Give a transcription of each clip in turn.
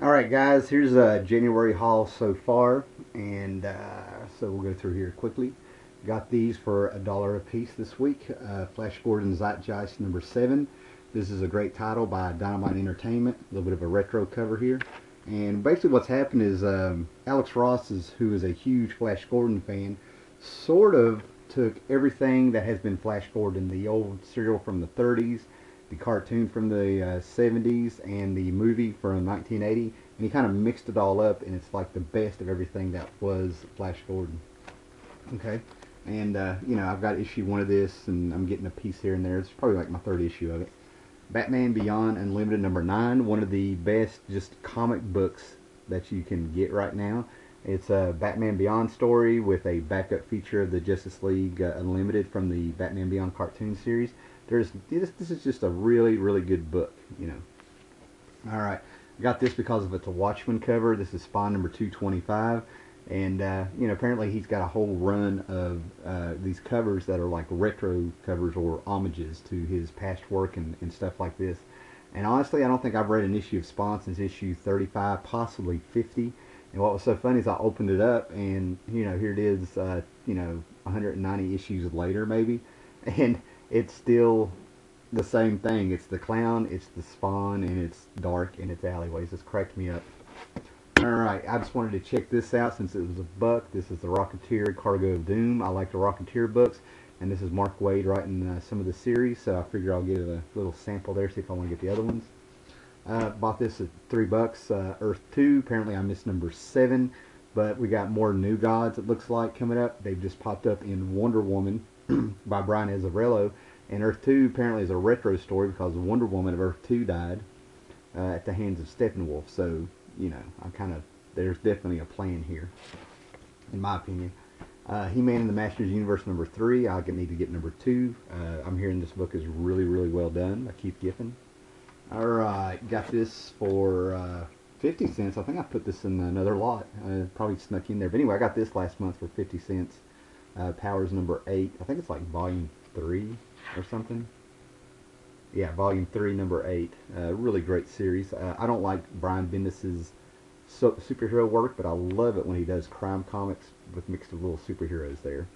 Alright guys, here's a January haul so far, and so we'll go through here quickly. Got these for $1 a piece this week. Flash Gordon Zeitgeist number 7. This is a great title by Dynamite Entertainment. A little bit of a retro cover here. And basically what's happened is Alex Ross, who is a huge Flash Gordon fan, sort of took everything that has been Flash Gordon, the old serial from the 30s, the cartoon from the 70s, and the movie from 1980, and he kind of mixed it all up, and it's like the best of everything that was Flash Gordon. Okay, and I've got issue 1 of this, and I'm getting a piece here and there. It's probably like my 3rd issue of it. Batman Beyond Unlimited number 9, one of the best just comic books that you can get right now. It's a Batman Beyond story with a backup feature of the Justice League Unlimited from the Batman Beyond cartoon series. This is just a really, really good book, Alright, I got this because of it's a Watchmen cover. This is Spawn number 225. And, apparently he's got a whole run of these covers that are like retro covers or homages to his past work and stuff like this. And honestly, I don't think I've read an issue of Spawn since issue 35, possibly 50. And what was so funny is I opened it up and, here it is, 190 issues later maybe. And it's still the same thing. It's the clown, it's the Spawn, and it's dark, and it's alleyways. It's cracked me up. Alright, I just wanted to check this out since it was a buck. This is the Rocketeer Cargo of Doom. I like the Rocketeer books, and this is Mark Waid writing some of the series, so I figure I'll get a little sample there, see if I want to get the other ones. Bought this at $3. Earth 2, apparently I missed number 7, but we got more New Gods, it looks like, coming up. They've just popped up in Wonder Woman by Brian Azzarello, and Earth 2 apparently is a retro story because the Wonder Woman of Earth 2 died at the hands of Steppenwolf, so there's definitely a plan here, in my opinion. He-Man and the Masters Universe number 3, I need to get number 2. I'm hearing this book is really, really well done by Keith Giffen. Alright, got this for 50 cents. I think I put this in another lot. Probably snuck in there. But anyway, I got this last month for 50 cents. Powers number 8. I think it's like volume 3 or something. Yeah, volume 3, number 8. Really great series. I don't like Brian Bendis's superhero work, but I love it when he does crime comics with mixed with little superheroes there.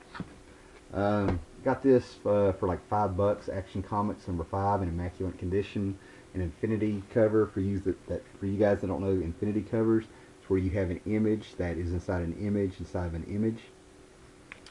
Got this for like $5. Action Comics number 5 in immaculate condition. An infinity cover for you for you guys that don't know infinity covers. It's where you have an image that is inside an image inside of an image.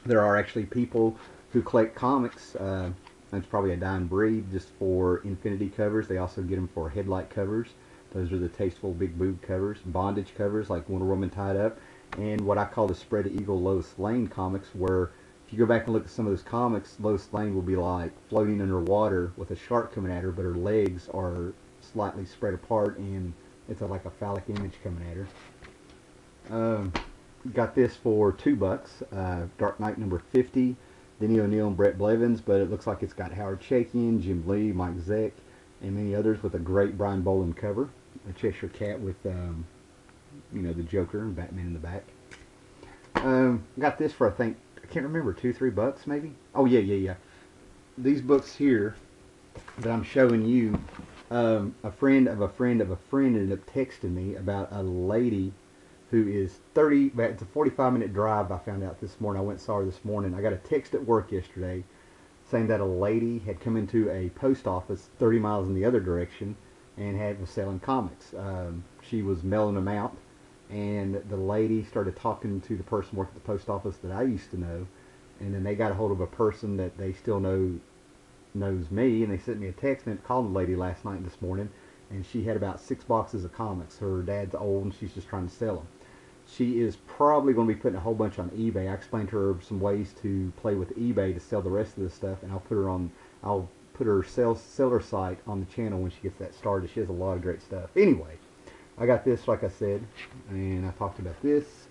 There are actually people who collect comics. That's probably a dying breed just for infinity covers. They also get them for headlight covers. Those are the tasteful big boob covers. Bondage covers like Wonder Woman Tied Up. And what I call the Spread Eagle Lois Lane comics, where if you go back and look at some of those comics, Lois Lane will be like floating underwater with a shark coming at her, but her legs are slightly spread apart and it's like a phallic image coming at her. Got this for $2. Dark Knight number 50. Denny O'Neil and Brett Blevins, but it looks like it's got Howard Chaykin, Jim Lee, Mike Zeck, and many others with a great Brian Boland cover. A Cheshire Cat with, the Joker and Batman in the back. Got this for, I can't remember, $2-3 maybe? Oh, yeah. These books here that I'm showing you, a friend of a friend of a friend ended up texting me about a lady who is it's a 45-minute drive. I found out this morning. I went and saw her this morning. I got a text at work yesterday saying that a lady had come into a post office 30 miles in the other direction and was selling comics. She was mailing them out, and the lady started talking to the person working at the post office that I used to know, and then they got a hold of a person that they still knows me, and they sent me a text, and called the lady last night and this morning, and she had about 6 boxes of comics. Her dad's old, and she's just trying to sell them. She is probably going to be putting a whole bunch on eBay. I explained to her some ways to play with eBay to sell the rest of this stuff, and I'll put her seller site on the channel when she gets that started. She has a lot of great stuff. Anyway, I got this, like I said, and I talked about this.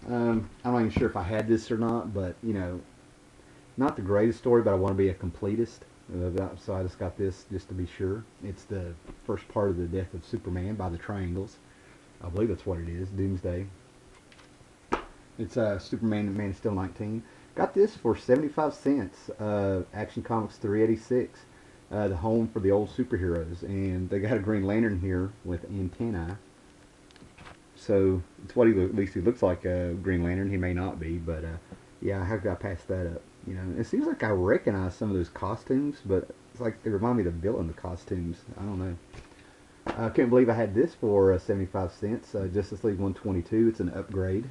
I'm not even sure if I had this or not, but, not the greatest story, but I want to be a completist. So I just got this just to be sure. It's the first part of the Death of Superman by the Triangles. I believe that's what it is, Doomsday. It's Superman Man of Steel 19. Got this for 75 cents. Action Comics 386. The home for the old superheroes. And they got a Green Lantern here with antennae. So it's what at least he looks like a Green Lantern. He may not be, but yeah, how could I pass that up? You know, it seems like I recognize some of those costumes, but it's like they remind me of the villain costumes. I don't know. I can't believe I had this for 75 cents. Justice League 122. It's an upgrade.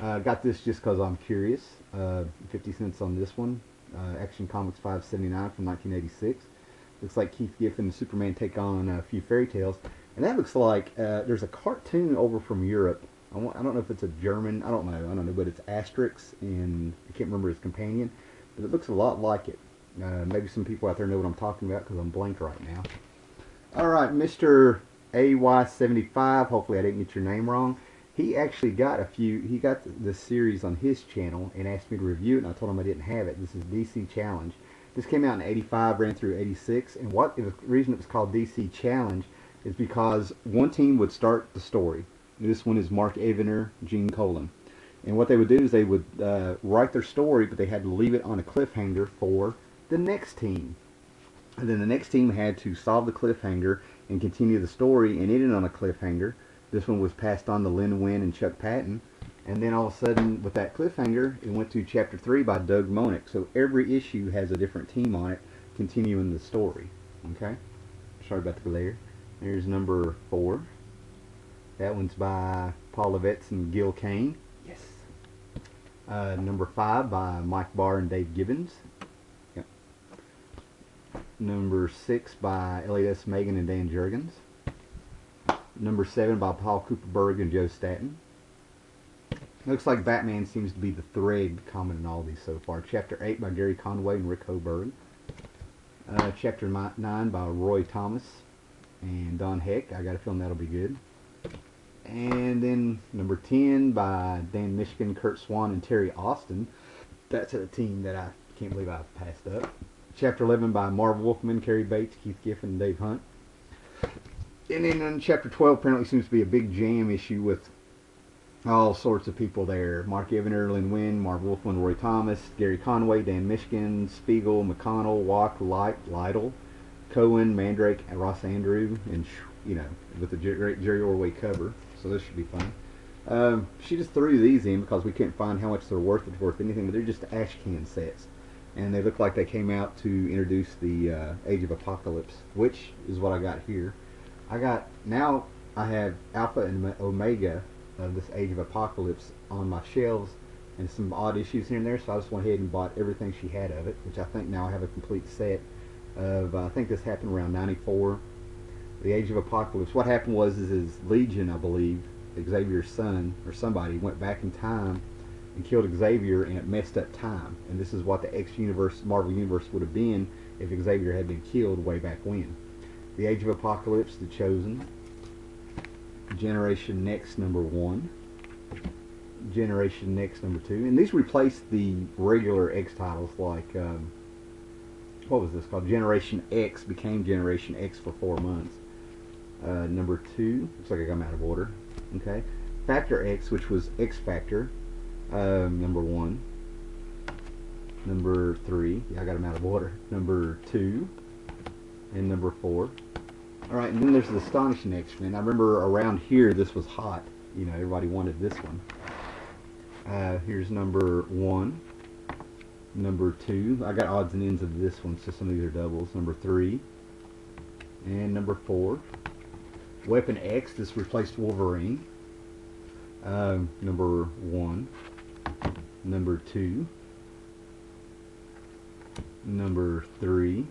Got this just because I'm curious. 50 cents on this one. Action Comics 579 from 1986. Looks like Keith Giffen and Superman take on a few fairy tales. And that looks like there's a cartoon over from Europe. I don't know if it's a German. I don't know, but it's Asterix, and I can't remember his companion. But it looks a lot like it. Maybe some people out there know what I'm talking about because I'm blank right now. Alright, Mr. AY75, hopefully I didn't get your name wrong. He actually got he got this series on his channel and asked me to review it, and I told him I didn't have it. This is DC Challenge. This came out in 85, ran through 86, and the reason it was called DC Challenge is because one team would start the story. This one is Mark Evener, Gene Colan. And what they would do is they would write their story, but they had to leave it on a cliffhanger for the next team. And then the next team had to solve the cliffhanger and continue the story, and ended on a cliffhanger. This one was passed on to Lin Wynn and Chuck Patton. And then all of a sudden, with that cliffhanger, it went to Chapter 3 by Doug Moenick. So every issue has a different team on it, continuing the story. Okay? Sorry about the glare. There's number 4. That one's by Paul Levitz and Gil Kane. Yes. Number 5 by Mike Barr and Dave Gibbons. Yep. Number 6 by Elliot S. Megan and Dan Jurgens. Number 7 by Paul Cooperberg and Joe Staton. Looks like Batman seems to be the thread common in all these so far. Chapter 8 by Gary Conway and Rick Hoberg. Chapter 9 by Roy Thomas and Don Heck. I got a feeling that'll be good. And then number 10 by Dan Mishkin, Kurt Swan, and Terry Austin. That's a team that I can't believe I passed up. Chapter 11 by Marv Wolfman, Kerry Bates, Keith Giffen, and Dave Hunt. And then in Chapter 12 apparently seems to be a big jam issue with all sorts of people there. Mark Evener, Lin Wynn, Marv Wolfman, Roy Thomas, Gary Conway, Dan Mishkin, Spiegel, McConnell, Wack, Lytle, Cohen, Mandrake, and Ross Andrew, and you know, with the great Jerry Orway cover. So this should be fun. She just threw these in because we couldn't find how much they're worth anything, but they're just ash can sets. And they look like they came out to introduce the Age of Apocalypse, which is what I got here. Now I have Alpha and Omega of this Age of Apocalypse on my shelves, and some odd issues here and there, so I just went ahead and bought everything she had of it, which I think now I have a complete set of, I think this happened around 94. The Age of Apocalypse. What happened was his Legion, I believe, Xavier's son, or somebody, went back in time and killed Xavier, and it messed up time. And this is what the X-Universe, Marvel Universe would have been if Xavier had been killed way back when. The Age of Apocalypse, The Chosen, Generation Next number 1, Generation Next number 2, and these replaced the regular X titles like, what was this called? Generation X became Generation X for 4 months. Number 2, looks like I got them out of order. Okay, Factor X, which was X Factor, number 1. Number 3, yeah, I got them out of order. Number 2 and number 4. Alright, and then there's the Astonishing X-Men. I remember around here this was hot. You know, everybody wanted this one. Here's number 1. Number 2. I got odds and ends of this one, so some of these are doubles. Number 3. And number 4. Weapon X, this replaced Wolverine. Number 1. Number 2. Number 3.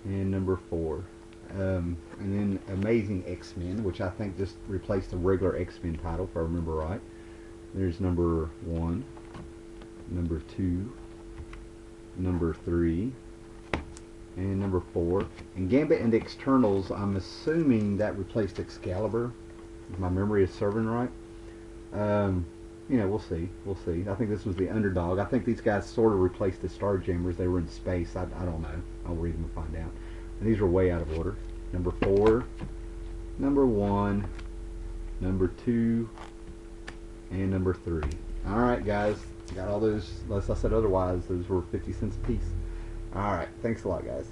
And number 4. And then Amazing X-Men, which I think just replaced the regular X-Men title, if I remember right. There's number 1, number 2, number 3, and number 4. And Gambit and Externals, I'm assuming that replaced Excalibur, if my memory is serving right. You know, we'll see. We'll see. I think this was the underdog. I think these guys sort of replaced the Starjammers. They were in space. I don't know. I'll read them and find out. And these are way out of order. Number 4, number 1, number 2, and number 3. Alright guys, got all those, unless I said otherwise, those were 50 cents a piece. Alright, thanks a lot guys.